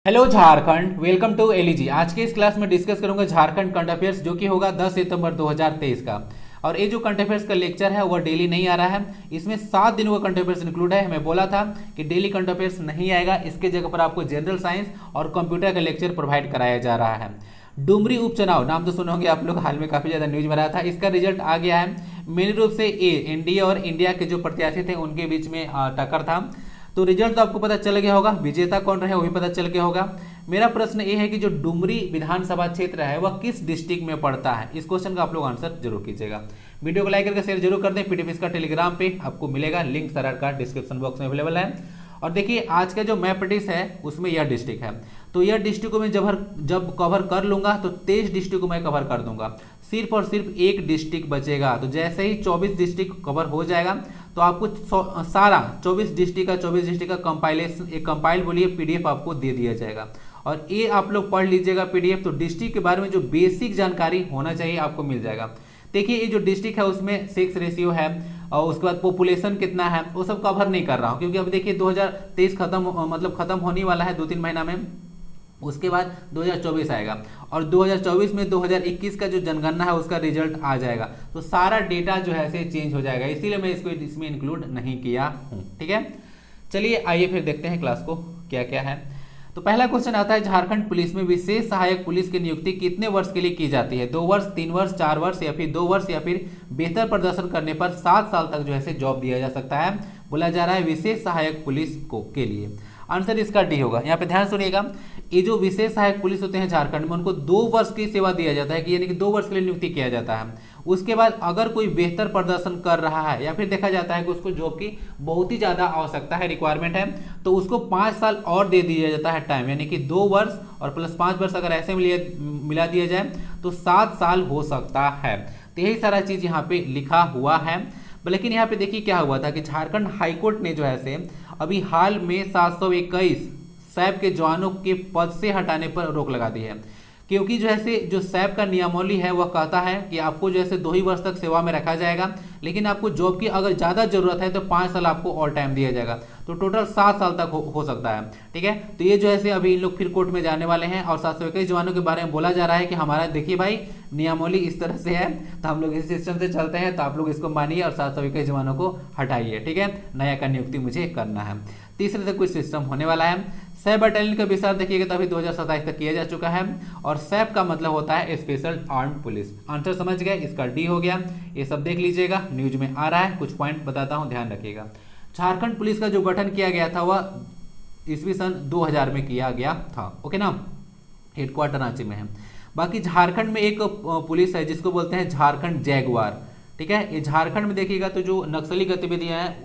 Hello Jharkhand, welcome to LEG. आज के इस क्लास में डिस्कस करूंगा झारखंड करंट अफेयर्स, जो कि होगा 10 सितंबर 2023 का। और ये जो करंट अफेयर्स का लेक्चर है वह डेली नहीं आ रहा है, इसमें 7 दिनों का करंट अफेयर्स इंक्लूड है। मैं बोला था कि डेली करंट अफेयर्स नहीं आएगा, इसके जगह पर आपको जनरल साइंस और कंप्यूटर का लेक्चर प्रोवाइड कराया जा रहा है। डुमरी उपचुनाव नाम तो सुने होंगे आप लोग, हाल में काफी ज्यादा न्यूज में रहा था। इसका रिजल्ट आ गया है। मेन रूप से एनडीए और इंडिया के जो प्रत्याशी थे उनके बीच में टक्कर था। तो रिजल्ट तो आपको पता चल गया होगा, विजेता कौन रहे वो भी पता चल गया होगा। मेरा प्रश्न ये है कि जो डुमरी विधानसभा क्षेत्र है वह किस डिस्ट्रिक्ट में पड़ता है। इस क्वेश्चन का आप लोग आंसर जरूर कीजिएगा। वीडियो को लाइक करके शेयर जरूर कर दें। पीडीएफ इसका टेलीग्राम पे आपको मिलेगा, लिंक सारा का डिस्क्रिप्शन बॉक्स में अवेलेबल है। और देखिए आज का जो मैप प्रैक्टिस है उसमें यह डिस्ट्रिक्ट है, तो यह डिस्ट्रिक्ट को मैं जब कवर कर लूंगा तो 23 डिस्ट्रिक्ट को मैं कवर कर दूंगा। सिर्फ और सिर्फ एक डिस्ट्रिक्ट बचेगा, तो जैसे ही 24 डिस्ट्रिक्ट कवर हो जाएगा तो आपको सारा 24 डिस्ट्रिक्ट का कंपाइलेशन, एक कंपाइल बोलिए पीडीएफ आपको दे दिया जाएगा। और ये आप लोग पढ़ लीजिएगा पीडीएफ, तो डिस्ट्रिक्ट के बारे में जो बेसिक जानकारी होना चाहिए आपको मिल जाएगा। देखिए ये जो डिस्ट्रिक्ट है उसमें सेक्स रेशियो है और उसके बाद पॉपुलेशन कितना है वो सब कवर नहीं कर रहा हूँ, क्योंकि अब देखिए 2023 खत्म होने वाला है 2-3 महीना में। उसके बाद 2024 आएगा और 2024 में 2021 का जो जनगणना है उसका रिजल्ट आ जाएगा, तो सारा डेटा जो है से चेंज हो जाएगा, इसीलिए मैं इसको इसमें इंक्लूड नहीं किया हूँ। ठीक है, चलिए आइए फिर देखते हैं क्लास को क्या क्या है। तो पहला क्वेश्चन आता है, झारखंड पुलिस में विशेष सहायक पुलिस की नियुक्ति कितने वर्ष के लिए की जाती है? 2 वर्ष, 3 वर्ष, 4 वर्ष या फिर 2 वर्ष, या फिर बेहतर प्रदर्शन करने पर 7 साल तक जो है जॉब दिया जा सकता है। बोला जा रहा है विशेष सहायक पुलिस को के लिए। आंसर इसका डी होगा। यहाँ पे ध्यान सुनिएगा, ये जो विशेष सहायक पुलिस होते हैं झारखंड में उनको 2 वर्ष की सेवा दिया जाता है, कि यानी कि 2 वर्ष के लिए नियुक्ति किया जाता है। उसके बाद अगर कोई बेहतर प्रदर्शन कर रहा है या फिर देखा जाता है कि उसको जॉब की बहुत ही ज्यादा आवश्यकता है, रिक्वायरमेंट है, तो उसको 5 साल और दे दिया जाता है टाइम, यानी कि 2 वर्ष और प्लस 5 वर्ष अगर ऐसे मिला दिया जाए तो 7 साल हो सकता है। तो यही सारा चीज यहाँ पे लिखा हुआ है। लेकिन यहाँ पे देखिए क्या हुआ था कि झारखंड हाईकोर्ट ने जो है से अभी हाल में 721 सैप के जवानों के पद से हटाने पर रोक लगा दी है, क्योंकि जो है जो सैप का नियमावली है वह कहता है कि आपको जो है 2 ही वर्ष तक सेवा में रखा जाएगा, लेकिन आपको जॉब की अगर ज़्यादा जरूरत है तो 5 साल आपको और टाइम दिया जाएगा, तो टोटल 7 साल तक हो सकता है। ठीक है, तो ये जो है अभी इन लोग फिर कोर्ट में जाने वाले हैं और 721 जवानों के बारे में बोला जा रहा है कि हमारा देखिए भाई नियमावली इस तरह से है, तो हम लोग इस सिस्टम से चलते हैं, तो आप लोग इसको मानिए और 721 जवानों को हटाइए। ठीक है, नया का नियुक्ति मुझे करना है। तीसरे से कुछ सिस्टम होने वाला है। सैप बटालियन का विस्तार देखिएगा तो अभी 2027 तक किया जा चुका है, और सैप का मतलब होता है स्पेशल आर्म्ड पुलिस। आंसर समझ गए, इसका डी हो गया। ये सब देख लीजिएगा, न्यूज में आ रहा है, कुछ पॉइंट बताता हूं, ध्यान रखिएगा। झारखंड पुलिस का जो गठन किया गया था वह ईस्वी सन 2000 में किया गया था। ओके ना, हेडक्वार्टर रांची में है। बाकी झारखंड में एक पुलिस है जिसको बोलते हैं झारखंड जैगुआर। ठीक है, ये झारखंड में देखिएगा तो जो नक्सली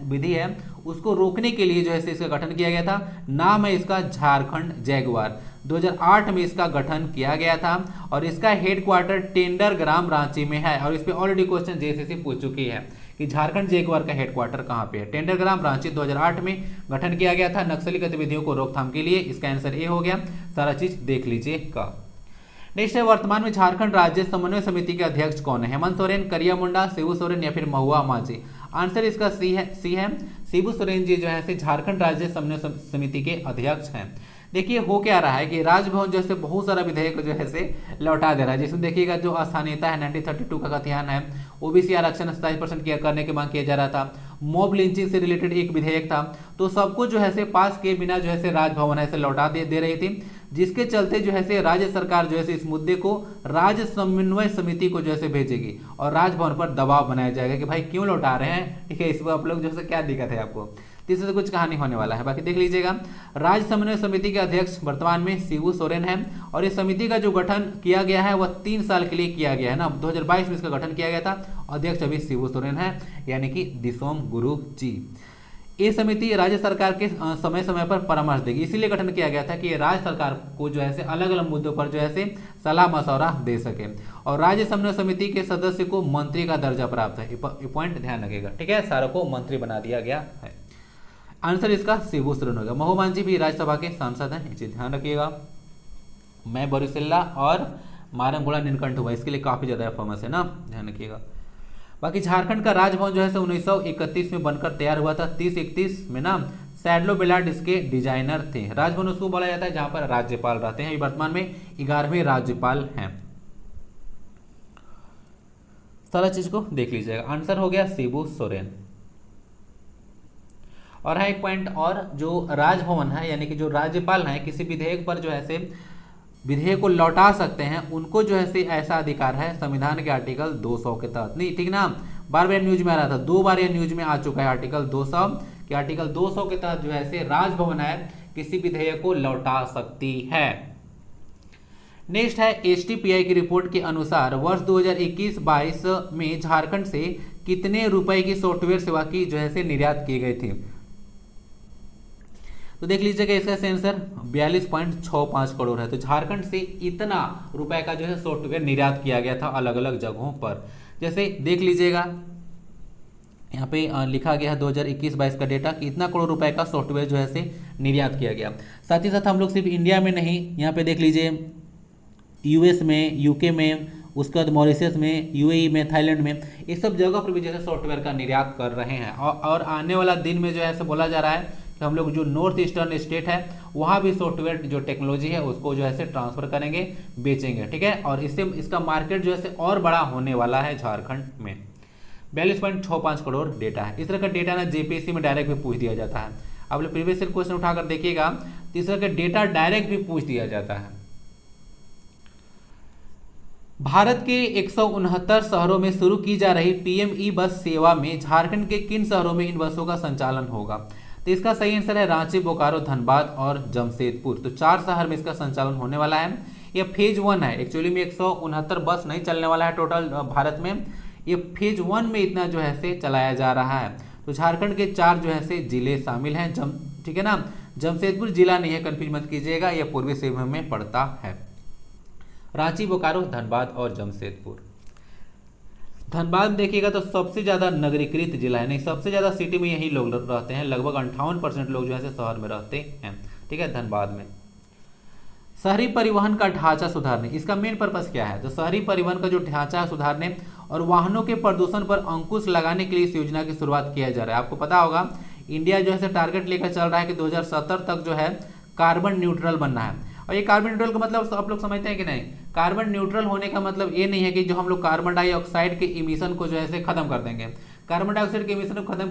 विधि है उसको रोकने के लिए जो है इसका गठन किया गया था। नाम है इसका झारखंड जैगुआर। 2008 में इसका गठन किया गया था और इसका हेडक्वार्टर टेंडर ग्राम रांची में है। और इस पे ऑलरेडी क्वेश्चन जेएसएससी पूछ चुकी है कि झारखंड जैगुआर का हेडक्वार्टर कहाँ पे है। टेंडर ग्राम रांची 2008 में गठन किया गया था नक्सली गतिविधियों को रोकथाम के लिए। इसका आंसर ए हो गया, सारा चीज देख लीजिएगा। नेक्स्ट है, वर्तमान में झारखंड राज्य समन्वय समिति के अध्यक्ष कौन है? हेमंत सोरेन, करिया मुंडा, शिबू सोरेन या फिर महुआ माझी? आंसर इसका सी है। शिबू सोरेन जी जो है झारखंड राज्य समन्वय समिति के अध्यक्ष हैं। देखिए हो क्या रहा है कि राजभवन जैसे बहुत सारा विधेयक जो है से लौटा दे रहा है, जिसमें देखिएगा जो स्थानीयता है 1932 का कथन है, ओबीसी आरक्षण 27% करने की मांग किया जा रहा था, मॉब लिंचिंग से रिलेटेड एक विधेयक था, तो सबको जो है से पास किए बिना जो है से राजभवन ऐसे लौटा दे रही थी, जिसके चलते जो है से राज्य सरकार जो है इस मुद्दे को राज्य समन्वय समिति को जो है भेजेगी और राजभवन पर दबाव बनाया जाएगा कि भाई क्यों लौटा रहे हैं। ठीक है, इस पर आप लोग जो है क्या दिक्कत है आपको, तीसरे से कुछ कहानी होने वाला है। बाकी देख लीजिएगा, राज्य समन्वय समिति के अध्यक्ष वर्तमान में शिबू सोरेन है और इस समिति का जो गठन किया गया है वह 3 साल के लिए किया गया है ना। 2022 में इसका गठन किया गया था, अध्यक्ष अभी शिबू सोरेन है, यानी कि दिसोम गुरु जी। ये समिति राज्य सरकार के समय समय पर परामर्श देगी, इसीलिए गठन किया गया था कि राज्य सरकार को जो है अलग अलग मुद्दों पर जो है सलाह मशवरा दे सके। और राज्य समन्वय समिति के सदस्य को मंत्री का दर्जा प्राप्त है, ये पॉइंट ध्यान रखिएगा। ठीक है, सारों को मंत्री बना दिया गया है। आंसर इसका शिबू सोरेन होगा। महुआ माझी भी राज्यसभा के सांसद हैं, इसे ध्यान रखिएगा। मैं बोरिसिल्ला और मारंगुड़ा नीलकंठ हुआ, इसके लिए काफी ज्यादा फेमस है ना, ध्यान रखिएगा। बाकी झारखंड का राजभवन जो है 1931 में बनकर तैयार हुआ था, 30-31 में ना सैडलो बेलार्ड इसके डिजाइनर थे। राजभवन उसको बोला जाता है जहां पर राज्यपाल रहते हैं। वर्तमान में 11वें राज्यपाल हैं। सारा चीज को देख लीजिएगा। आंसर हो गया शिबू सोरेन। और है एक पॉइंट और, जो राजभवन है यानी कि जो राज्यपाल हैं किसी विधेयक पर जो है से विधेयक को लौटा सकते हैं, उनको जो है से ऐसा अधिकार है संविधान के आर्टिकल 200 के तहत। नहीं ठीक ना, बार बार न्यूज में आ रहा था, 2 बार यह न्यूज में आ चुका है। आर्टिकल 200 के आर्टिकल 200 के तहत जो है से राजभवन है किसी विधेयक को लौटा सकती है। नेक्स्ट है एसटीपीआई की रिपोर्ट के अनुसार वर्ष 2021-22 में झारखंड से कितने रुपए की सॉफ्टवेयर सेवा की जो है से निर्यात की गई थी। तो देख लीजिएगा इसका आंसर 42.65 करोड़ है। तो झारखंड से इतना रुपए का जो है सॉफ्टवेयर निर्यात किया गया था अलग अलग जगहों पर। जैसे देख लीजिएगा यहाँ पे लिखा गया है 2021-22 का डेटा कि इतना करोड़ रुपए का सॉफ्टवेयर जो है से निर्यात किया गया। साथ ही साथ हम लोग सिर्फ इंडिया में नहीं, यहाँ पे देख लीजिए यूएस में, यूके में, उसके बाद मॉरिशस में, यूएई में, थाईलैंड में, इस सब जगह पर भी जैसे सॉफ्टवेयर का निर्यात कर रहे हैं। और आने वाला दिन में जो है बोला जा रहा है कि हम लोग जो नॉर्थ ईस्टर्न स्टेट है वहाँ भी सॉफ्टवेयर जो टेक्नोलॉजी है उसको जो है ट्रांसफर करेंगे, बेचेंगे। ठीक है, और इससे इसका मार्केट जो है और बड़ा होने वाला है झारखंड में। 42.65 करोड़ डेटा है। इस तरह का डेटा ना जेपीएससी में डायरेक्ट भी पूछ दिया जाता है। आप लोग प्रीवियस ईयर क्वेश्चन उठाकर देखिएगा तो इस तरह का डेटा डायरेक्ट भी पूछ दिया जाता है। भारत के 169 शहरों में शुरू की जा रही पीएम ई बस सेवा में झारखंड के किन शहरों में इन बसों का संचालन होगा। तो इसका सही आंसर है रांची, बोकारो, धनबाद और जमशेदपुर। तो 4 शहर में इसका संचालन होने वाला है। यह फेज 1 है। एक्चुअली में 169 बस नहीं चलने वाला है टोटल भारत में, ये फेज 1 में इतना जो है से चलाया जा रहा है। तो झारखंड के 4 जो है से जिले शामिल हैं। ठीक है ना, जमशेदपुर जिला नहीं है, कंफ्यूज मत कीजिएगा, यह पूर्वी सिंहभूम में पड़ता है। रांची, बोकारो, धनबाद और जमशेदपुर। धनबाद में देखिएगा तो सबसे ज़्यादा नगरीकृत जिला है, नहीं सबसे ज़्यादा सिटी में यही लोग रहते हैं, लगभग 58% लोग जो है शहर में रहते हैं। ठीक है, धनबाद में। शहरी परिवहन का ढांचा सुधारने, इसका मेन पर्पस क्या है। तो शहरी परिवहन का जो ढांचा सुधारने और वाहनों के प्रदूषण पर अंकुश लगाने के लिए इस योजना की शुरुआत किया जा रहा है। आपको पता होगा इंडिया जो है टारगेट लेकर चल रहा है कि 2070 तक जो है कार्बन न्यूट्रल बनना है। और ये कार्बन न्यूट्रल का मतलब आप लोग समझते हैं कि नहीं, कार्बन न्यूट्रल होने का मतलब ये नहीं है कि जो हम लोग कार्बन डाइऑक्साइड के इमिशन को जो है खत्म कर देंगे। कार्बन डाइऑक्साइड के इमिशन को खत्म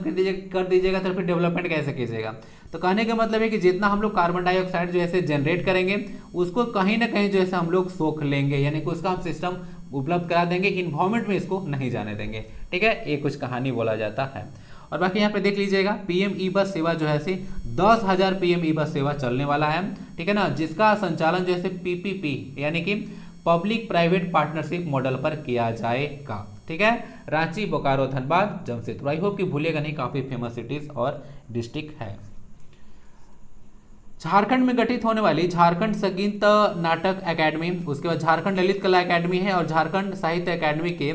कर दीजिएगा तो फिर डेवलपमेंट कैसे कीजिएगा। तो कहने का मतलब है कि जितना हम लोग कार्बन डाइऑक्साइड जो है जनरेट करेंगे उसको कहीं ना कहीं जो है हम लोग सोख लेंगे, यानी कि उसका हम सिस्टम उपलब्ध करा देंगे, इन्वायरमेंट में इसको नहीं जाने देंगे। ठीक है, ये कुछ कहानी बोला जाता है। और बाकी यहाँ पे देख लीजिएगा पीएम ई बस सेवा जो है 10,000 पीएम ई बस सेवा चलने वाला है। ठीक है ना, जिसका संचालन जो है पीपीपी यानी कि पब्लिक प्राइवेट पार्टनरशिप मॉडल पर किया जाएगा। ठीक है, रांची, बोकारो, धनबाद, जमशेदपुर। आई होप कि भूलिएगा नहीं, काफी फेमस सिटीज और डिस्ट्रिक्ट है। झारखंड में गठित होने वाली झारखंड संगीत नाटक अकादमी, उसके बाद झारखंड ललित कला अकादमी है और झारखंड साहित्य अकादमी के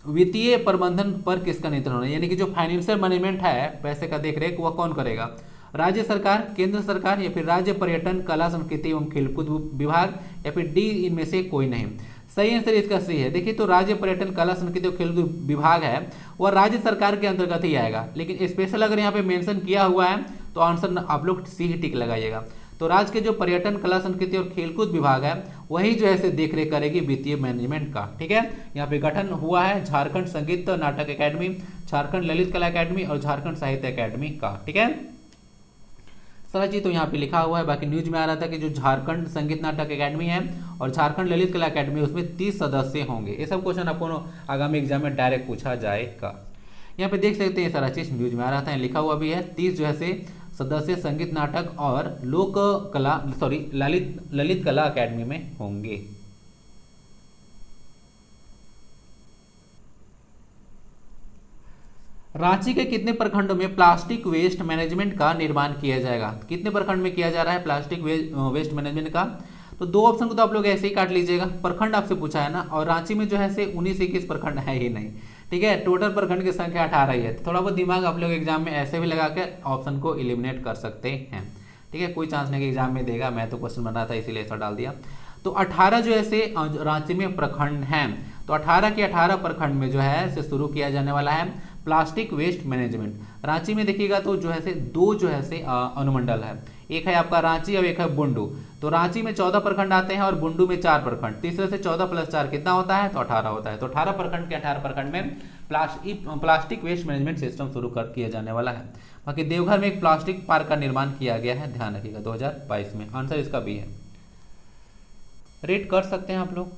वित्तीय प्रबंधन पर किसका नियंत्रण होना है, यानी कि जो फाइनेंशियल मैनेजमेंट है, पैसे का देखरेख, वह कौन करेगा। राज्य सरकार, केंद्र सरकार या फिर राज्य पर्यटन, कला, संस्कृति एवं खेलकूद विभाग या फिर डी इनमें से कोई नहीं। सही आंसर इसका सही है। देखिए तो राज्य पर्यटन, कला, संस्कृति और खेलकूद विभाग है वह राज्य सरकार के अंतर्गत ही आएगा, लेकिन स्पेशल अगर यहाँ पे मेंशन किया हुआ है तो आंसर आप लोग सी ही टिक लगाइएगा। तो राज्य के जो पर्यटन, कला, संस्कृति और खेलकूद विभाग है वही जो है देखरेख करेगी वित्तीय मैनेजमेंट का। ठीक है, यहाँ पे गठन हुआ है झारखंड संगीत नाटक अकादमी, झारखंड ललित कला अकादमी और झारखंड साहित्य अकादमी का। ठीक है, सारा चीज तो यहाँ पे लिखा हुआ है। बाकी न्यूज में आ रहा था कि जो झारखंड संगीत नाटक अकादमी है और झारखंड ललित कला अकादमी उसमें 30 सदस्य होंगे। ये सब क्वेश्चन आपको आगामी एग्जाम में डायरेक्ट पूछा जाएगा। यहाँ पे देख सकते हैं सारा चीज न्यूज में आ रहा था, लिखा हुआ भी है 30 जो है सदस्य संगीत नाटक और लोक कला ललित कला अकादमी में होंगे। रांची के कितने प्रखंडों में प्लास्टिक वेस्ट मैनेजमेंट का निर्माण किया जाएगा। कितने प्रखंड में किया जा रहा है प्लास्टिक वेस्ट मैनेजमेंट का। तो 2 ऑप्शन को तो आप लोग ऐसे ही काट लीजिएगा, प्रखंड आपसे पूछा है ना, और रांची में जो है 19-21 प्रखंड है ही नहीं। ठीक है, टोटल प्रखंड की संख्या 18 ही है। थोड़ा बहुत दिमाग आप लोग एग्जाम में ऐसे भी लगा के ऑप्शन को एलिमिनेट कर सकते हैं। ठीक है, कोई चांस नहीं कि एग्जाम में देगा, मैं तो क्वेश्चन बन रहा था इसीलिए ऐसा डाल दिया। तो 18 जो है रांची में प्रखंड हैं, तो 18 के 18 प्रखंड में जो है शुरू किया जाने वाला है प्लास्टिक वेस्ट मैनेजमेंट। रांची में देखिएगा तो जो है से दो जो है से अनुमंडल है, एक है आपका रांची और एक है बुंडू। तो रांची में 14 प्रखंड आते हैं और बुंडू में 4 प्रखंड। तीसरे से 14 + 4 कितना होता है? तो 18 होता है। तो 18 प्रखंड के 18 प्रखंड में प्लास्टिक वेस्ट मैनेजमेंट सिस्टम शुरू कर किया जाने वाला है। बाकी देवघर में एक प्लास्टिक पार्क का निर्माण किया गया है, ध्यान रखिएगा 2022 में। आंसर इसका बी है, रेट कर सकते हैं आप लोग।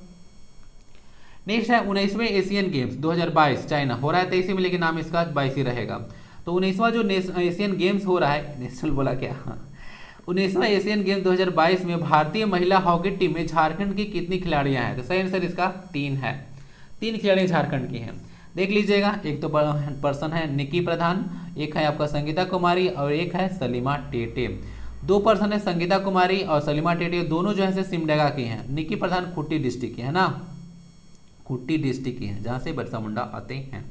नेक्स्ट है 19वें एशियन गेम्स 2022 चाइना हो रहा है 23 में, लेकिन नाम इसका 22 ही रहेगा। तो 19वां जो एशियन गेम्स हो रहा है, नेशनल बोला क्या, 19वां एशियन गेम्स 2022 में भारतीय महिला हॉकी टीम में झारखंड की कितनी खिलाड़ियां हैं? तो सही आंसर इसका 3 है, 3 खिलाड़ी झारखंड की हैं। देख लीजिएगा, एक तो पर्सन है निकी प्रधान, एक है आपका संगीता कुमारी और एक है सलीमा टेटे। 2 पर्सन है संगीता कुमारी और सलीमा टेटे, दोनों जो है सिमडेगा की हैं। निकी प्रधान खुट्टी डिस्ट्रिक्ट की है ना, खुट्टी डिस्ट्रिक्ट की है, जहां से बिरसा मुंडा आते हैं।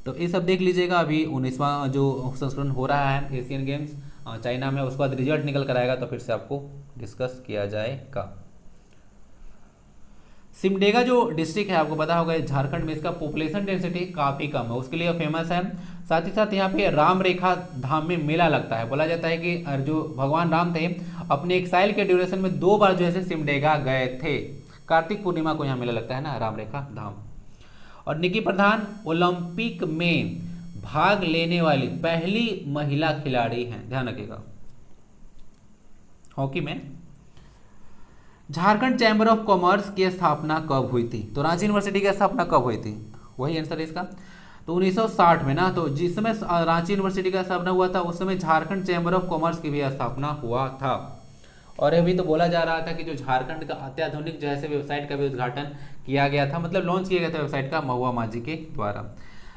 तो ये सब देख लीजिएगा। अभी 19वां जो संस्करण हो रहा है एशियन गेम्स चाइना में, उसके बाद रिजल्ट निकल कर आएगा तो फिर से आपको डिस्कस किया जाएगा। सिमडेगा जो डिस्ट्रिक्ट है आपको पता होगा झारखंड में, इसका पॉपुलेशन डेंसिटी काफ़ी कम है, उसके लिए फेमस है। साथ ही साथ यहाँ पे राम रेखा धाम में मेला लगता है। बोला जाता है कि जो भगवान राम थे अपने एक्साइल के ड्यूरेशन में 2 बार जो है सिमडेगा गए थे। कार्तिक पूर्णिमा को यहाँ मेला लगता है ना, राम रेखा धाम। और निकी प्रधान ओलंपिक में भाग लेने वाली पहली महिला खिलाड़ी हैं, ध्यान रखिएगा हॉकी में। झारखंड चैम्बर ऑफ कॉमर्स की स्थापना कब हुई थी? तो रांची यूनिवर्सिटी की स्थापना कब हुई थी? वही आंसर है इसका। तो 1960 में ना, तो जिस समय रांची यूनिवर्सिटी का स्थापना हुआ था उस समय झारखंड चैम्बर ऑफ कॉमर्स की भी स्थापना हुआ था। और अभी तो बोला जा रहा था कि जो झारखंड का अत्याधुनिक जो है वेबसाइट का भी उद्घाटन किया गया था, मतलब लॉन्च किया गया था वेबसाइट का महुआ माझी के द्वारा।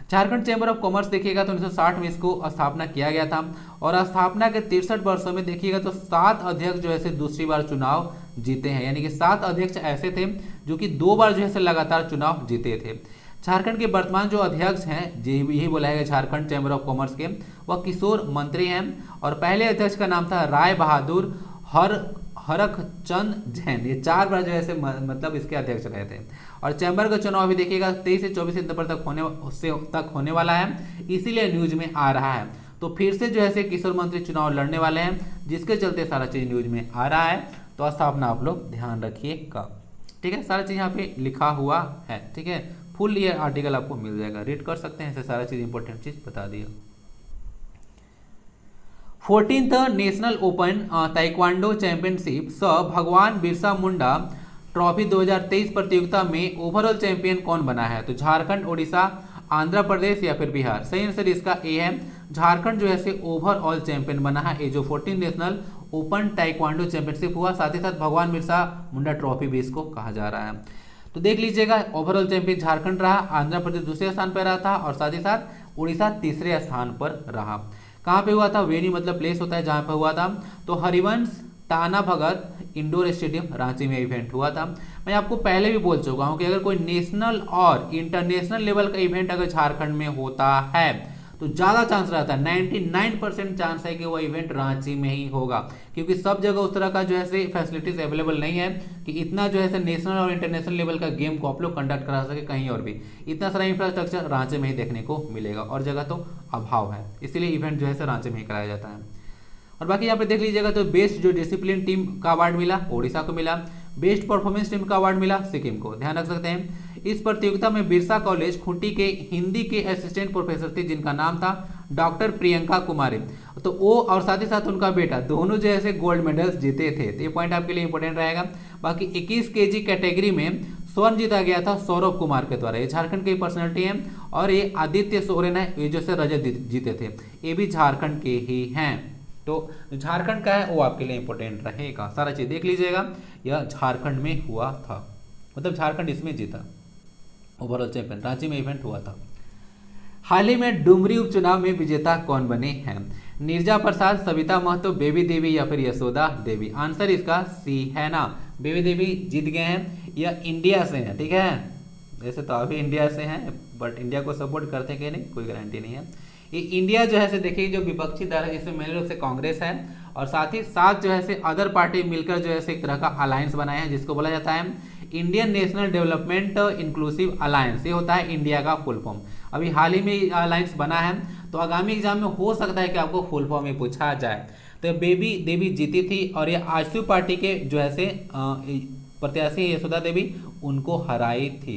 झारखंड चैम्बर ऑफ कॉमर्स देखिएगा तो 1960 में इसको स्थापना किया गया था। और स्थापना के 63 वर्षों में देखिएगा तो 7 अध्यक्ष जो है दूसरी बार चुनाव जीते हैं, यानी कि 7 अध्यक्ष ऐसे थे जो कि 2 बार जो है लगातार चुनाव जीते थे। झारखंड के वर्तमान जो अध्यक्ष हैं, यही बोला है झारखंड चैम्बर ऑफ कॉमर्स के, वह किशोर मंत्री हैं। और पहले अध्यक्ष का नाम था राय बहादुर हरखचंद जैन। ये 4 बार जो है मतलब इसके अध्यक्ष रहे थे। और चैम्बर का चुनाव अभी देखिएगा 23 से 24 सितंबर तक होने वाला है, इसीलिए न्यूज में आ रहा है। तो फिर से जो है किशोर मंत्री चुनाव लड़ने वाले हैं, जिसके चलते सारा चीज न्यूज में आ रहा है। तो स्थापना आप लोग ध्यान रखिएगा, ठीक है। सारा चीज यहाँ पे लिखा हुआ है, ठीक है। फुल ये आर्टिकल आपको मिल जाएगा, रीड कर सकते हैं, ऐसे सारा चीज इंपॉर्टेंट चीज बता दिया। 14th national open taekwondo championship भगवान बिरसा मुंडा ट्रॉफी 2023 प्रतियोगिता में ओवरऑल चैंपियन कौन बना है? तो झारखंड, ओडिशा, आंध्र प्रदेश या फिर बिहार? सही आंसर इसका ए है, झारखंड जो है ओवरऑल चैंपियन बना है। ये जो 14 नेशनल ओपन ताइक्वांडो चैंपियनशिप हुआ, साथ ही साथ भगवान बिरसा मुंडा ट्रॉफी भी इसको कहा जा रहा है। तो देख लीजिएगा, ओवरऑल चैंपियन झारखंड रहा, आंध्र प्रदेश दूसरे स्थान पर रहा था और साथ ही साथ उड़ीसा तीसरे स्थान पर रहा। कहाँ पे हुआ था? वेन्यू मतलब प्लेस होता है जहाँ पे हुआ था। तो हरिवंश टाना भगत इंडोर स्टेडियम रांची में इवेंट हुआ था। मैं आपको पहले भी बोल चुका हूँ कि अगर कोई नेशनल और इंटरनेशनल लेवल का इवेंट अगर झारखंड में होता है तो ज़्यादा चांस रहता है, 99% चांस है कि वो इवेंट रांची में ही होगा, क्योंकि सब जगह उस तरह का जो है फैसिलिटीज अवेलेबल नहीं है कि इतना जो है नेशनल और इंटरनेशनल लेवल का गेम को आप लोग कंडक्ट करा सके कहीं और भी। इतना सारा इंफ्रास्ट्रक्चर रांची में ही देखने को मिलेगा और जगह तो अभाव है, इसीलिए इवेंट जो है रांची में ही कराया जाता है। और बाकी यहाँ पे देख लीजिएगा तो बेस्ट जो डिसिप्लिन टीम का अवार्ड मिला ओडिशा को मिला, बेस्ट परफॉर्मेंस टीम का अवार्ड मिला सिक्किम को, ध्यान रख सकते हैं। इस प्रतियोगिता में बिरसा कॉलेज खूंटी के हिंदी के असिस्टेंट प्रोफेसर थे जिनका नाम था डॉक्टर प्रियंका कुमारी। तो वो और साथ ही साथ उनका बेटा दोनों जो है गोल्ड मेडल्स जीते थे, तो ये पॉइंट आपके लिए इंपॉर्टेंट रहेगा। बाकी 21 kg कैटेगरी में स्वर्ण जीता गया था सौरभ कुमार के द्वारा, ये झारखंड की पर्सनैलिटी है। और ये आदित्य सोरेन है, ये जो से रजत जीते थे, ये भी झारखंड के ही हैं। तो झारखंड का है वो आपके लिए इंपॉर्टेंट रहेगा, सारा चीज देख लीजिएगा। यह झारखंड में हुआ था, मतलब झारखंड इसमें जीता, ओवरऑल चैंपियन रांची में इवेंट हुआ था। हाल ही में डुमरी उपचुनाव में विजेता कौन बने हैं? नीरजा प्रसाद, सविता महतो, बेबी देवी या फिर यशोदा देवी? आंसर इसका सी है ना, बेबी देवी जीत गए हैं। यह इंडिया से हैं, ठीक है, वैसे तो अभी इंडिया से हैं बट इंडिया को सपोर्ट करते हैं कि नहीं कोई गारंटी नहीं है। ये इंडिया जो है देखिए जो विपक्षी दल है जिसमें मेन रूप से कांग्रेस है और साथ ही साथ जो है अदर पार्टी मिलकर जो है एक तरह का अलायंस बनाया है जिसको बोला जाता है Indian national development inclusive alliance. ये होता है इंडिया का फुल फॉर्म। अभी हाल ही में अलायंस बना है, तो आगामी एग्जाम में हो सकता है कि आपको फुल फॉर्म में पूछा जाए। तो बेबी देवी जीती थी और ये आजसू पार्टी के जो है से प्रत्याशी यशोदा देवी उनको हराई थी।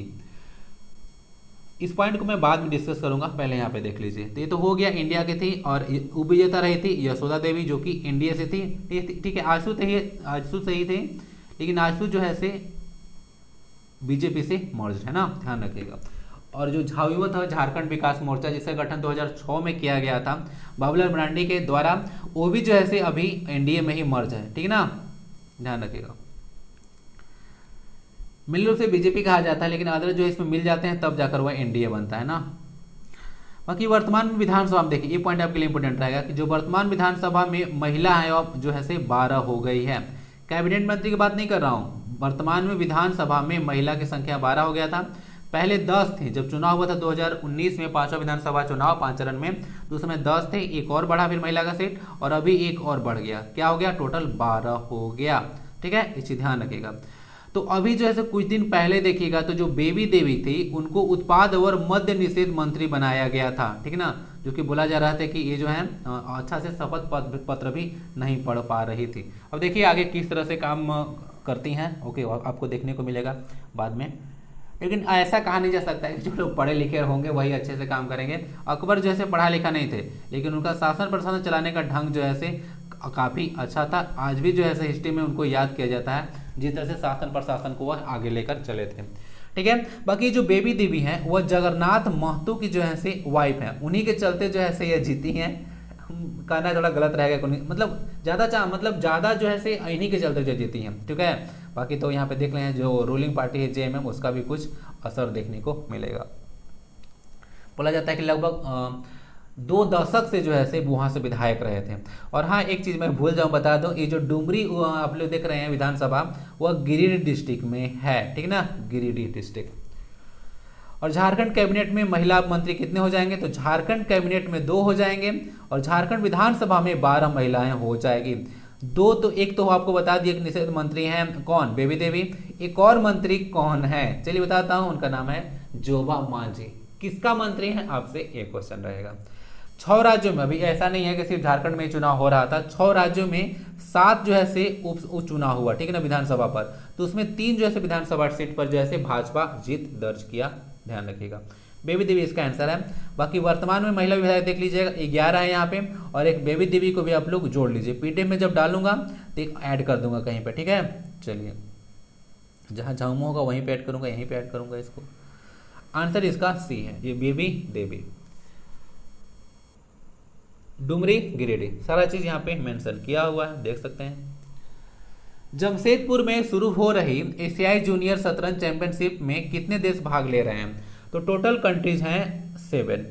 इस पॉइंट को मैं बाद में डिस्कस करूंगा, पहले यहाँ पे देख लीजिए। तो ये तो हो गया इंडिया की थी और उपविजेता रही थी यशोदा देवी जो कि इंडिया से थी। ठीक है, आजसू से ही थे, लेकिन आजसू जो है से बीजेपी से मर्ज है ना, ध्यान रखिएगा। और जो झाविमो था झारखंड विकास मोर्चा जिसका गठन 2006 में किया गया था बाबूलाल मरांडी के द्वारा, वो भी जो है से अभी एनडीए में ही मर्ज है, ठीक है ना, ध्यान रखिएगा। मिल रूप से बीजेपी कहा जाता है, लेकिन अदर जो इसमें मिल जाते हैं तब जाकर वह एनडीए बनता है ना। बाकी वर्तमान में विधानसभा में देखिए, ये पॉइंट आपके लिए इंपॉर्टेंट रहेगा कि जो वर्तमान विधानसभा में महिला आयोग जो है से 12 हो गई है। कैबिनेट मंत्री की बात नहीं कर रहा हूँ, वर्तमान में विधानसभा में महिला की संख्या 12 हो गया था। पहले 10 थे, जब चुनाव हुआ था 2019 में 5वां विधानसभा चुनाव 5 चरण में, तो उस समय 10 थे, एक और बढ़ा फिर महिला का सीट, और अभी एक और बढ़ गया, क्या हो गया, टोटल 12 हो गया। ठीक है, इसे ध्यान रखिएगा। तो अभी जो है कुछ दिन पहले देखिएगा तो जो बेबी देवी थी उनको उत्पाद और मद्य निषेध मंत्री बनाया गया था, ठीक है ना, जो कि बोला जा रहा था कि ये जो है अच्छा से शपथ पत्र भी नहीं पढ़ पा रही थी। अब देखिए आगे किस तरह से काम करती हैं, ओके, आपको देखने को मिलेगा बाद में। लेकिन ऐसा कहा नहीं जा सकता है कि जो लोग पढ़े लिखे होंगे वही अच्छे से काम करेंगे। अकबर जैसे पढ़ा लिखा नहीं थे, लेकिन उनका शासन प्रशासन चलाने का ढंग जो है से काफ़ी अच्छा था। आज भी जो है से हिस्ट्री में उनको याद किया जाता है जिस तरह से शासन प्रशासन को वह आगे लेकर चले थे। ठीक है, बाकी जो बेबी देवी हैं वह जगन्नाथ महतो की जो है से वाइफ है, उन्हीं के चलते जो है से ये जीती हैं। कहना थोड़ा गलत रहेगा, मतलब ज़्यादा जो है से इन्हीं के चलते जो जीती हैं। ठीक है, बाकी तो यहाँ पे देख रहे हैं जो रूलिंग पार्टी है जेएमएम, उसका भी कुछ असर देखने को मिलेगा। बोला जाता है कि लगभग 2 दशक से जो है से वहाँ से विधायक रहे थे। और हाँ, एक चीज़ मैं भूल जाऊँ बता दूँ, ये जो डुमरी आप लोग देख रहे हैं विधानसभा, वह गिरिडीह डिस्ट्रिक्ट में है, ठीक है ना, गिरिडीह डिस्ट्रिक्ट। और झारखंड कैबिनेट में महिला मंत्री कितने हो जाएंगे, तो झारखंड कैबिनेट में 2 हो जाएंगे और झारखंड विधानसभा में 12 महिलाएं हो जाएगी। एक तो आपको बता दिए कि निषेध मंत्री हैं कौन, बेबी देवी। एक और मंत्री कौन है, चलिए बताता हूँ, उनका नाम है जोबा मांझी। किसका मंत्री है, आपसे एक क्वेश्चन रहेगा। 6 राज्यों में, अभी ऐसा नहीं है कि सिर्फ झारखंड में चुनाव हो रहा था, 6 राज्यों में 7 जो है से उप चुनाव हुआ, ठीक है ना, विधानसभा पर। तो उसमें 3 जो है से विधानसभा सीट पर जो है से भाजपा जीत दर्ज किया, ध्यान रखिएगा। बेबी देवी इसका आंसर है। बाकी वर्तमान में महिला विधायक देख लीजिएगा 11 है यहाँ पे, और एक बेबी देवी को भी आप लोग जोड़ लीजिए। पीडीएफ में जब डालूंगा तो एक ऐड कर दूंगा कहीं पे, ठीक है। चलिए, जहाँ जाऊँ होगा वहीं पे ऐड करूंगा, यहीं पे ऐड करूंगा इसको। आंसर इसका सी है, ये बेबी देवी। डुमरी गिरिडीह, सारा चीज यहाँ पे मेंशन किया हुआ है, देख सकते हैं। जमशेदपुर में शुरू हो रही एशियाई जूनियर शतरंज चैंपियनशिप में कितने देश भाग ले रहे हैं, तो टोटल कंट्रीज हैं 7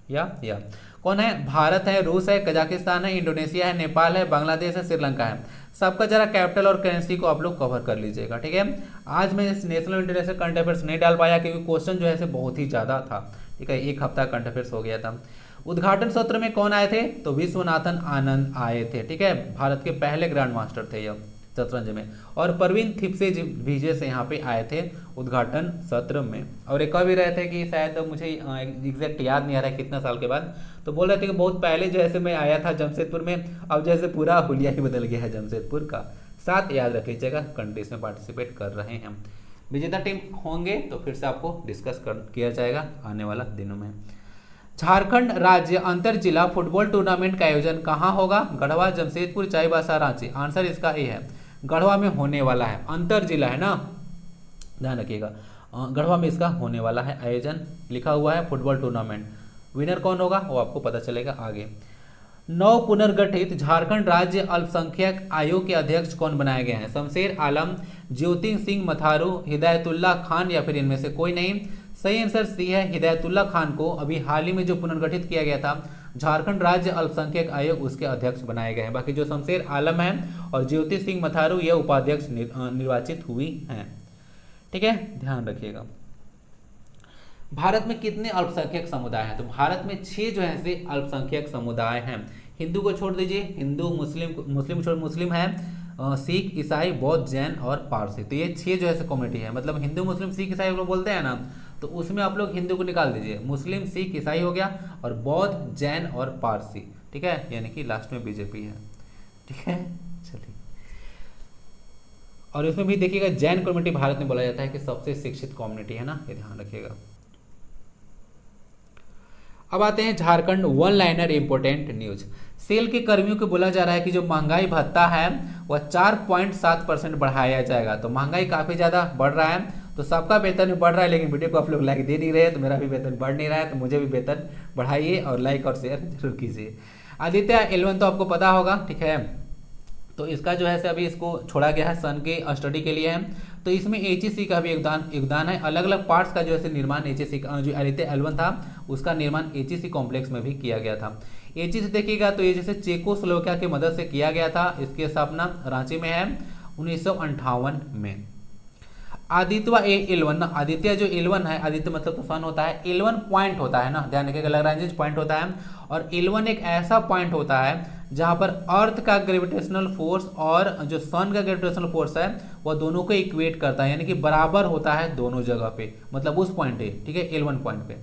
या कौन है, भारत है, रूस है, कजाकिस्तान है, इंडोनेशिया है, नेपाल है, बांग्लादेश है, श्रीलंका है। सबका जरा कैपिटल और करेंसी को आप लोग कवर कर लीजिएगा, ठीक है। आज मैं नेशनल इंटरनेशनल करंट अफेयर्स नहीं डाल पाया क्योंकि क्वेश्चन जो है बहुत ही ज़्यादा था, ठीक है, एक हफ्ता करंट अफेयर्स हो गया था। उद्घाटन सत्र में कौन आए थे, तो विश्वनाथन आनंद आए थे, ठीक है, भारत के पहले ग्रैंड मास्टर थे यह शतरंज में। और परवीन थिप्से विजय से यहाँ पे आए थे उद्घाटन सत्र में। और एक भी रहे थे कि शायद मुझे एग्जैक्ट याद नहीं आ रहा है कितना साल के बाद, तो बोल रहे थे कि बहुत पहले जो है मैं आया था जमशेदपुर में, अब जैसे पूरा हुलिया ही बदल गया है जमशेदपुर का। 7 याद रख लीजिएगा, कंट्रीज में पार्टिसिपेट कर रहे हैं। विजेता टीम होंगे तो फिर से आपको डिस्कस किया जाएगा आने वाला दिनों में। झारखंड राज्य अंतर जिला फुटबॉल टूर्नामेंट का आयोजन कहाँ होगा, गढ़वा, जमशेदपुर, चाईबासा, रांची। आंसर इसका ए है, गढ़वा में होने वाला है, अंतर जिला है ना, ध्यान रखिएगा, गढ़वा में इसका होने वाला है आयोजन, लिखा हुआ है फुटबॉल टूर्नामेंट। विनर कौन होगा वो आपको पता चलेगा आगे। नव पुनर्गठित झारखंड राज्य अल्पसंख्यक आयोग के अध्यक्ष कौन बनाए गए हैं, शमशेर आलम, ज्योति सिंह मथारू, हिदायतुल्ला खान या फिर इनमें से कोई नहीं। सही आंसर सी है, हिदायतुल्ला खान को अभी हाल ही में जो पुनर्गठित किया गया था झारखंड राज्य अल्पसंख्यक आयोग, उसके अध्यक्ष बनाए गए हैं। बाकी जो शमशेर आलम हैं और ज्योति सिंह मथारू ये उपाध्यक्ष निर्वाचित हुई हैं, ठीक है, ध्यान रखिएगा। भारत में कितने अल्पसंख्यक समुदाय हैं, तो भारत में 6 जो है से अल्पसंख्यक समुदाय हैं। हिंदू को छोड़ दीजिए, हिंदू मुस्लिम है, सिख, ईसाई, बौद्ध, जैन और पारसी, तो ये 6 जो है कम्युनिटी है। मतलब हिंदू मुस्लिम सिख ईसाई लोग बोलते हैं ना, तो उसमें आप लोग हिंदू को निकाल दीजिए, मुस्लिम, सिख, ईसाई हो गया, और बौद्ध, जैन और पारसी, ठीक है, यानी कि लास्ट में बीजेपी है, ठीक है। चलिए, और इसमें भी देखिएगा जैन कम्युनिटी भारत में बोला जाता है कि सबसे शिक्षित कम्युनिटी है ना, ये ध्यान रखिएगा। अब आते हैं Jharkhand one liner important news. SAIL के कर्मियों को बोला जा रहा है कि जो महंगाई भत्ता है वह 4.7% बढ़ाया जाएगा। तो महंगाई काफ़ी ज़्यादा बढ़ रहा है, तो सबका वेतन भी बढ़ रहा है, लेकिन वीडियो को आप लोग लाइक दे नहीं रहे, तो मेरा भी वेतन बढ़ नहीं रहा है, तो मुझे भी वेतन बढ़ाइए और लाइक और शेयर जरूर कीजिए। आदित्य L1 तो आपको पता होगा, ठीक है, तो इसका जो है अभी इसको छोड़ा गया है सन के स्टडी के लिए है। तो इसमें HEC का भी योगदान है, अलग अलग पार्ट्स का जो है निर्माण HEC का, जो आदित्य L1 था उसका निर्माण HEC कॉम्प्लेक्स में भी किया गया था। HEC देखिएगा तो ये जैसे चेकोस्लोवाकिया की मदद से किया गया था, इसकी स्थापना रांची में है 1958 में। आदित्य L1 ना, आदित्य जो L1 है, आदित्य मतलब तो सन होता है, L1 पॉइंट होता है ना, ध्यान रखिएगा, लैग्रांज पॉइंट होता है, और L1 एक ऐसा पॉइंट होता है जहां पर अर्थ का ग्रेविटेशनल फोर्स और जो सन का ग्रेविटेशनल फोर्स है वह दोनों को इक्वेट करता है, यानी कि बराबर होता है दोनों जगह पे, मतलब उस पॉइंट पे, ठीक है, L1 पॉइंट पे।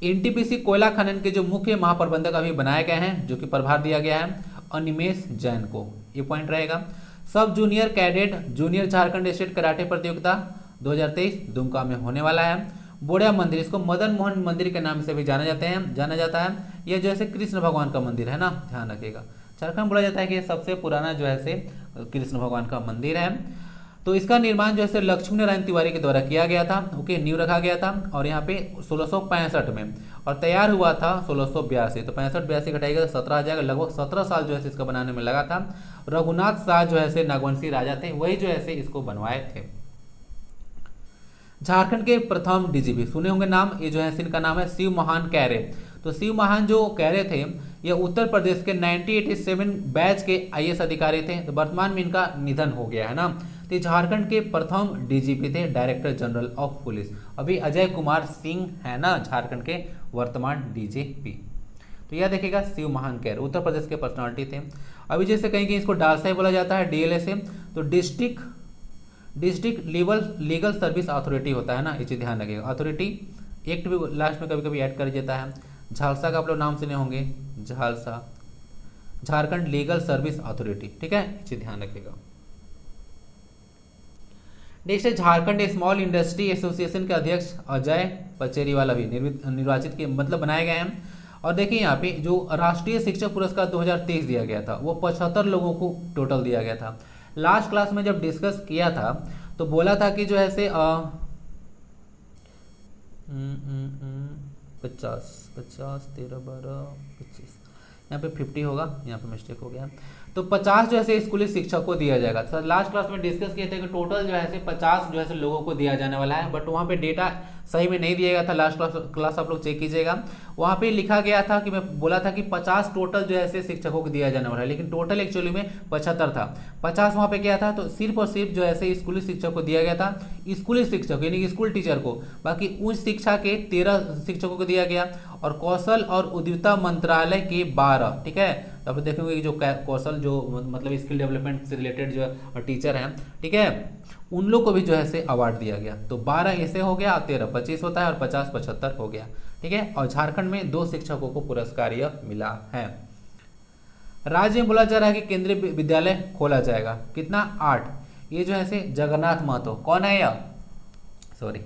NTPC कोयला खनन के जो मुख्य महाप्रबंधक अभी बनाए गए हैं, जो कि प्रभार दिया गया है अनिमेश जैन को, ये पॉइंट रहेगा। सब junior cadet junior Jharkhand state karate प्रतियोगिता 2023 दुमका में होने वाला है। बोड़िया मंदिर, इसको मदन मोहन मंदिर के नाम से भी जाना जाता है। यह जो है कृष्ण भगवान का मंदिर है ना, ध्यान रखिएगा। झारखंड बोला जाता है कि ये सबसे पुराना जो है कृष्ण भगवान का मंदिर है। तो इसका निर्माण जो है लक्ष्मी नारायण तिवारी के द्वारा किया गया था, ओके, नींव रखा गया था, और यहाँ पे 1665 में, और तैयार हुआ था 1682। तो 65-82 घटाएगा तो 17 आ जाएगा, लगभग 17 साल जो है इसका बनाने में लगा था। रघुनाथ शाह जो है नागवंशी राजा थे, वही जो है इसको बनवाए थे। झारखंड के प्रथम DGP सुने होंगे नाम, ये जो है इनका नाम है शिव महान कैरे। तो शिव महान जो कैरे थे ये उत्तर प्रदेश के 1987 बैच के IAS अधिकारी थे। तो वर्तमान में इनका निधन हो गया है ना। तो झारखंड के प्रथम DGP थे, डायरेक्टर जनरल ऑफ पुलिस। अभी अजय कुमार सिंह है ना झारखंड के वर्तमान DGP। तो यह देखिएगा शिव महान कैरे उत्तर प्रदेश के पर्सनालिटी थे। अभी जैसे कहीं इसको डालसा बोला जाता है, DLA से, तो डिस्ट्रिक्ट लीगल सर्विस अथॉरिटी होता है ना, ये चीज ध्यान रखिएगा। अथॉरिटी एक्ट भी लास्ट में कभी कभी ऐड कर देता है। झालसा का आप लोग नाम सुने होंगे, Jhalsa, Jharkhand legal service authority, ठीक है, ये चीज ध्यान रखिएगा। नेक्स्ट है झारखंड स्मॉल इंडस्ट्री एसोसिएशन के अध्यक्ष अजय पचेरीवाला भी निर्वाचित के मतलब बनाए गए हैं। और देखिए यहाँ पे जो राष्ट्रीय शिक्षक पुरस्कार 2023 दिया गया था वो 75 लोगों को टोटल दिया गया था। लास्ट क्लास में जब डिस्कस किया था तो बोला था कि जो है 50 13 12 25 यहाँ पे 50 होगा, यहाँ पे मिस्टेक हो गया। तो 50 जो है स्कूली शिक्षक को दिया जाएगा। सर लास्ट क्लास में डिस्कस किए थे कि टोटल जो है 50 जो है लोगों को दिया जाने वाला है, बट वहाँ पे डेटा सही में नहीं दिया गया था। लास्ट क्लास आप लोग चेक कीजिएगा, वहाँ पे लिखा गया था कि मैं बोला था कि 50 टोटल जो है शिक्षकों को दिया जाने वाला है, लेकिन टोटल एक्चुअली में 75 था। 50 वहाँ पे क्या था, तो सिर्फ और सिर्फ जो है स्कूली शिक्षक को दिया गया था, स्कूली शिक्षक यानी कि स्कूल टीचर को। बाकी उच्च शिक्षा के 13 शिक्षकों को दिया गया और कौशल और उद्यमिता मंत्रालय के 12, ठीक है। तो आप देखेंगे कि जो कौशल जो मतलब स्किल डेवलपमेंट से रिलेटेड जो टीचर हैं, ठीक है, उन लोग को भी जो है अवार्ड दिया गया। तो 12 ऐसे हो गया, 13 25 होता है और 50 75 हो गया, ठीक है। और झारखंड में 2 शिक्षकों को पुरस्कार यह मिला है। राज्य में बोला जा रहा है कि केंद्रीय विद्यालय खोला जाएगा, कितना 8। ये जो है जगन्नाथ महतो, कौन है यह, सॉरी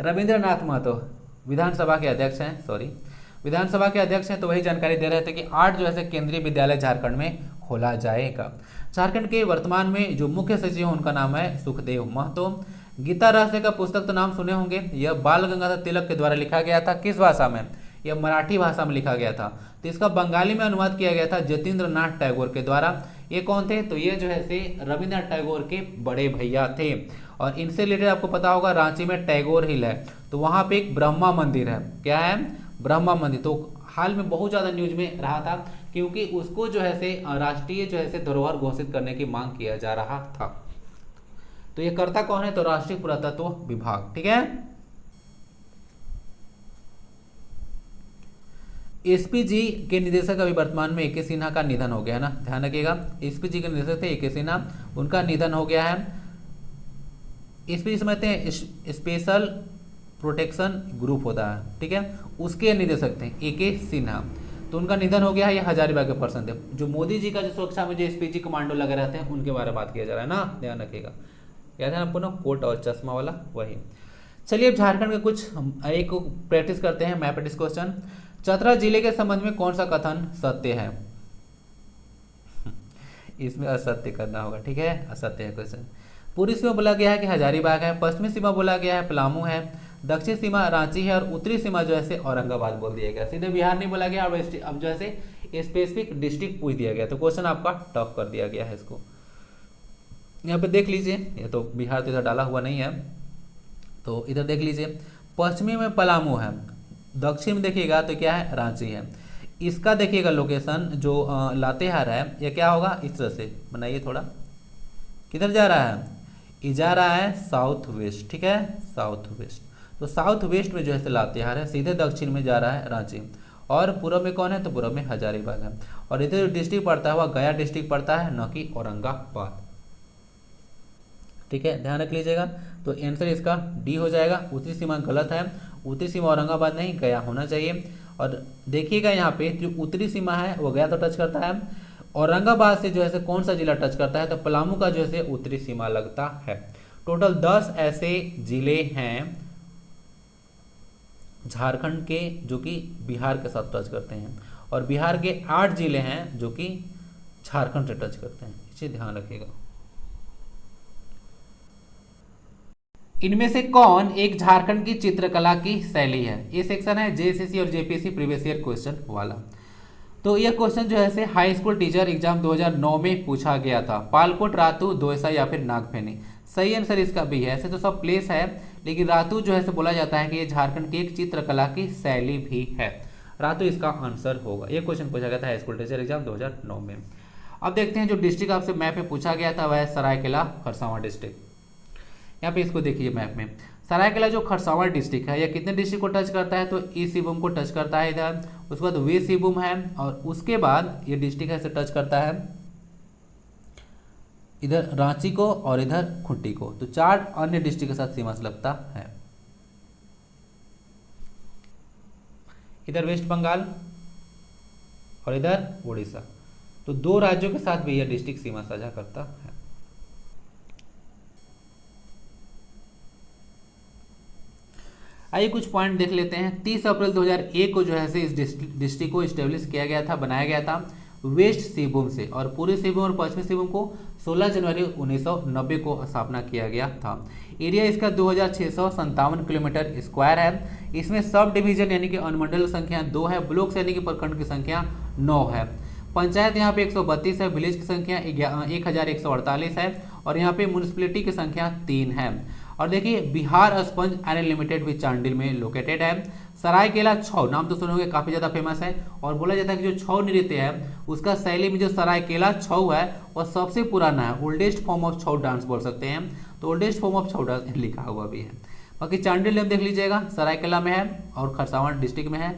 रविंद्रनाथ महतो विधानसभा के अध्यक्ष हैं, विधानसभा के अध्यक्ष हैं। तो वही जानकारी दे रहे थे कि 8 जो है केंद्रीय विद्यालय झारखंड में खोला जाएगा। झारखंड के वर्तमान में जो मुख्य सचिव हैं उनका नाम है सुखदेव महतो। गीता रहस्य का पुस्तक तो नाम सुने होंगे, यह बाल गंगाधर तिलक के द्वारा लिखा गया था। किस भाषा में, यह मराठी भाषा में लिखा गया था। तो इसका बंगाली में अनुवाद किया गया था जतीन्द्र नाथ टैगोर के द्वारा। ये कौन थे, तो ये जो है रविन्द्रनाथ टैगोर के बड़े भैया थे। और इनसे रिलेटेड आपको पता होगा रांची में टैगोर हिल है, तो वहाँ पे एक ब्रह्मा मंदिर है। क्या है, ब्रह्मा मंदिर। तो हाल में बहुत ज़्यादा न्यूज में रहा था क्योंकि उसको जो है राष्ट्रीय जो है धरोहर घोषित करने की मांग किया जा रहा था। तो ये करता कौन है, तो राष्ट्रीय पुरातत्व विभाग, ठीक है। एसपीजी के निदेशक अभी वर्तमान में AK सिन्हा का निधन हो गया है ना, ध्यान रखिएगा। एसपीजी के निदेशक थे AK सिन्हा, उनका निधन हो गया है। इसमें समझते हैं स्पेशल प्रोटेक्शन ग्रुप होता है, ठीक है, उसके नहीं दे सकते हैं, AK सिन्हा, तो उनका निधन हो गया है, ये हजारीबाग के पर्सन थे। जो मोदी जी का जो सुरक्षा में जो SPG कमांडो लगे रहते हैं उनके बारे में बात किया जा रहा है ना, ध्यान रखिएगा। याद है आपको ना, कोट और चश्मा वाला, वही। चलिए अब झारखंड के कुछ एक प्रैक्टिस करते हैं, मैप प्रैक्टिस क्वेश्चन। चतरा जिले के संबंध में कौन सा कथन सत्य है? इसमें असत्य करना होगा, ठीक है, असत्य है क्वेश्चन। पूर्वी सीमा बोला गया है कि हजारीबाग है, पश्चिमी सीमा बोला गया है पलामू है, दक्षिण सीमा रांची है, और उत्तरी सीमा जो है औरंगाबाद बोल दिया गया। सीधे बिहार नहीं बोला गया, अब जो है स्पेसिफिक डिस्ट्रिक्ट पूछ दिया गया, तो क्वेश्चन आपका टफ कर दिया गया है इसको। यहाँ पे देख लीजिए, ये तो बिहार तो इधर डाला हुआ नहीं है, तो इधर देख लीजिए, पश्चिमी में पलामू है, दक्षिण में देखिएगा तो क्या है, रांची है। इसका देखिएगा लोकेशन जो लातेहार है, ये क्या होगा, इस तरह से बनाइए थोड़ा, किधर जा रहा है, ये जा रहा है साउथ वेस्ट, ठीक है, साउथ वेस्ट। तो साउथ वेस्ट में जो है लातेहार है, सीधे दक्षिण में जा रहा है रांची, और पूर्व में कौन है, तो पूर्व में हजारीबाग है, और इधर जो डिस्ट्रिक्ट पड़ता है वह गया डिस्ट्रिक्ट पड़ता है, न कि औरंगाबाद, ठीक है, ध्यान रख लीजिएगा। तो आंसर इसका डी हो जाएगा। उत्तरी सीमा गलत है, उत्तरी सीमा औरंगाबाद नहीं, गया होना चाहिए। और देखिएगा यहाँ पे जो उत्तरी सीमा है वो गया तो टच करता है, औरंगाबाद से जो है कौन सा जिला टच करता है, तो पलामू का जो है उत्तरी सीमा लगता है। टोटल 10 ऐसे जिले हैं झारखंड के जो कि बिहार के साथ टच करते हैं, और बिहार के 8 जिले हैं जो कि झारखंड से टच करते हैं, इसे ध्यान रखिएगा। इनमें से कौन एक झारखंड की चित्रकला की शैली है? ये सेक्शन है JSSC और JPSC प्रीवियस ईयर क्वेश्चन वाला। तो यह क्वेश्चन जो है हाई स्कूल टीचर एग्जाम 2009 में पूछा गया था। पालकोट, रातू, दोसा या फिर नागफेनी। सही आंसर इसका भी है। ऐसे तो सब प्लेस है, लेकिन रातू जो है बोला जाता है कि ये झारखंड की एक चित्रकला की शैली भी है। रातू इसका आंसर होगा। ये क्वेश्चन पूछा गया था हाई स्कूल टीचर एग्जाम 2009 में। अब देखते हैं जो डिस्ट्रिक्ट आपसे मैप में पूछा गया था वह है सरायकेला खरसावां डिस्ट्रिक्ट। यहाँ पे इसको देखिए मैप में, सरायकेला जो खरसावां डिस्ट्रिक्ट है यह कितने डिस्ट्रिक्ट को टच करता है, तो ईस्ट सिंहभूम को टच करता है इधर, उसके बाद वेस्ट सिंहभूम है, और उसके बाद ये डिस्ट्रिक्ट ऐसे टच करता है इधर रांची को और इधर खूंटी को। तो 4 अन्य डिस्ट्रिक्ट के साथ सीमा से लगता है। इधर वेस्ट बंगाल और इधर उड़ीसा, तो 2 राज्यों के साथ भी यह डिस्ट्रिक्ट सीमा साझा करता है। आइए कुछ पॉइंट देख लेते हैं। 30 अप्रैल 2001 को जो है इस डिस्ट्रिक्ट को इस्टेब्लिश किया गया था, बनाया गया था वेस्ट सिंहभूम से, और पूर्वी सिंहभूम और पश्चिमी सिंहभूम को 16 जनवरी 1990 को स्थापना किया गया था। एरिया इसका 2657 किलोमीटर स्क्वायर है। इसमें सब डिवीजन यानी कि अनुमंडल संख्या 2 है, ब्लॉक यानी कि प्रखंड की संख्या 9 है। पंचायत यहाँ पे 132 है, विलेज की संख्या 1148 है, और यहाँ पे म्यूनिसिपैलिटी की संख्या 3 है। और देखिए बिहार स्पंज आयरन लिमिटेड भी चांडिल में लोकेटेड है। सरायकेला छौ, नाम तो सुनोगे, काफी ज्यादा फेमस है, और बोला जाता है कि जो छौ नृत्य है उसका शैली में जो सरायकेला छौ है वह सबसे पुराना है, ओल्डेस्ट फॉर्म ऑफ छौ डांस बोल सकते हैं। तो ओल्डेस्ट फॉर्म ऑफ छौ डांस लिखा हुआ भी है। बाकी चांडिल में देख लीजिएगा, सरायकेला में है और खरसावां डिस्ट्रिक्ट में है।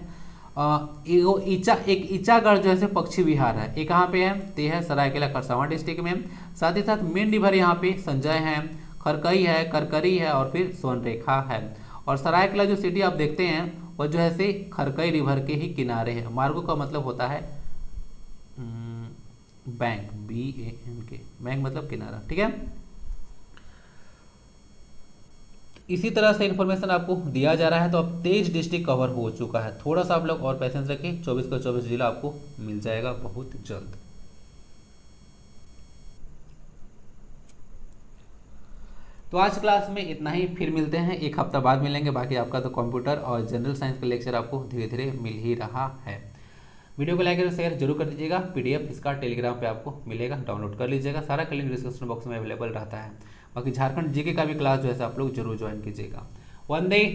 एक ईचागढ़ जो है पक्षी विहार है, ये कहाँ पे है, तो यह है सरायकेला खरसावां डिस्ट्रिक्ट में। साथ ही साथ मेन रिवर यहाँ पे संजय है, खरकई है, करकरी है, और फिर सोनरेखा है। और सरायकेला जो सिटी आप देखते हैं वह जो है खरकई रिवर के ही किनारे है। मार्गो का मतलब होता है बैंक, BANK, बैंक मतलब किनारा, ठीक है। इसी तरह से इन्फॉर्मेशन आपको दिया जा रहा है। तो अब 23 डिस्ट्रिक्ट कवर हो चुका है। थोड़ा सा आप लोग और पेशेंस रखिए, 24 का 24 जिला आपको मिल जाएगा बहुत जल्द। तो आज क्लास में इतना ही, फिर मिलते हैं, एक हफ्ता बाद मिलेंगे। बाकी आपका तो कंप्यूटर और जनरल साइंस का लेक्चर आपको धीरे धीरे मिल ही रहा है। वीडियो को लाइक और शेयर जरूर कर दीजिएगा। PDF इसका टेलीग्राम पे आपको मिलेगा, डाउनलोड कर लीजिएगा। सारा लिंक डिस्क्रिप्शन बॉक्स में अवेलेबल रहता है। बाकी झारखंड GK का भी क्लास जो है आप लोग जरूर ज्वाइन कीजिएगा। वंदे